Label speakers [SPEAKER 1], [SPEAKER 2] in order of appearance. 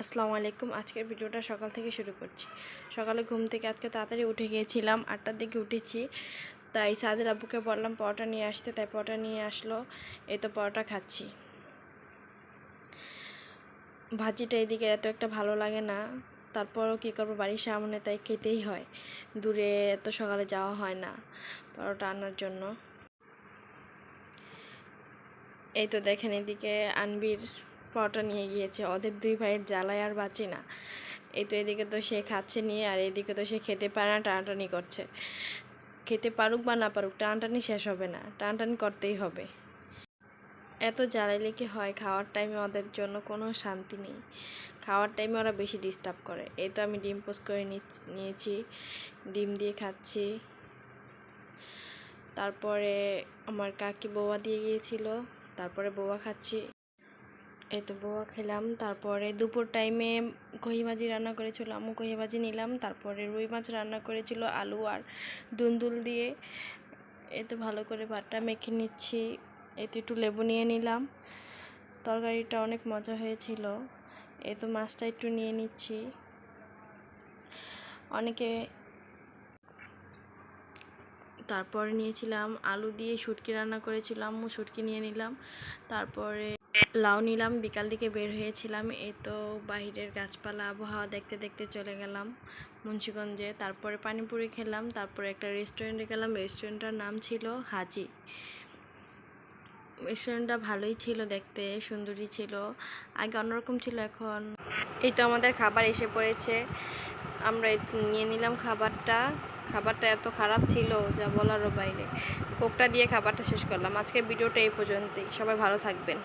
[SPEAKER 1] আসসালামু আলাইকুম। আজকের ভিডিওটা সকাল থেকে শুরু করছি। সকালে ঘুম থেকে আজকে তাড়াতাড়ি উঠে গিয়েছিলাম, 8টার দিকে উঠেছি। তাই সাদের আব্বুকে বললাম পরোটা নিয়ে আসতে, তাই পরোটা নিয়ে আসলো। এই তো পরোটা খাচ্ছি। ভাজিটা এদিকে এত একটা ভালো লাগে না, তারপরও কী করবো, বাড়ির সামনে তাই খেতেই হয়। দূরে এত সকালে যাওয়া হয় না পরোটা আনার জন্য। এই তো দেখেন এদিকে আনবির পরোটা নিয়ে গিয়েছে। ওদের দুই ভাইয়ের জ্বালায় আর বাঁচি না। এই তো এদিকে তো সে খাচ্ছে নিয়ে, আর এদিকে তো সে খেতে পারে না, টানাটানি করছে। খেতে পারুক বা না পারুক, টানাটানি শেষ হবে না, টানাটানি করতেই হবে। এত জ্বালাইলে কি হয়, খাওয়ার টাইমে ওদের জন্য কোনো শান্তি নেই। খাওয়ার টাইমে ওরা বেশি ডিস্টার্ব করে। এই তো আমি ডিম পোস্ট করে নিয়েছি, ডিম দিয়ে খাচ্ছি। তারপরে আমার কাকি বৌয়া দিয়ে গিয়েছিল, তারপরে বৌয়া খাচ্ছি। এই তো বৌয়া খেলাম। তারপরে দুপুর টাইমে কহি ভাজি রান্না করেছিল আম্মু, কহি ভাজি নিলাম। তারপরে রুই মাছ রান্না করেছিল আলু আর দুন্দুল দিয়ে। এই তো ভালো করে ভাতটা মেখে নিচ্ছি। এই তো একটু লেবু নিয়ে নিলাম। তরকারিটা অনেক মজা হয়েছিল। এই তো মাছটা একটু নিয়ে নিচ্ছি। অনেকে তারপরে নিয়েছিলাম আলু দিয়ে শুটকি রান্না করেছিলাম আম্মু, শুটকি নিয়ে নিলাম। তারপরে লাউ নিলাম। বিকাল দিকে বের হয়েছিলাম। এই তো বাহিরের গাছপালা আবহাওয়া দেখতে দেখতে চলে গেলাম মুন্সিগঞ্জে। তারপরে পানিপুরি খেলাম। তারপরে একটা রেস্টুরেন্টে গেলাম, রেস্টুরেন্টটার নাম ছিল হাজি। রেস্টুরেন্টটা ভালোই ছিল, দেখতে সুন্দরই ছিল। আগে অন্যরকম ছিল, এখন এই তো আমাদের খাবার এসে পড়েছে। আমরা নিয়ে নিলাম খাবারটা এত খারাপ ছিল যা বলারও বাইরে। কোকটা দিয়ে খাবারটা শেষ করলাম। আজকের ভিডিওটা এই পর্যন্তই। সবাই ভালো থাকবেন।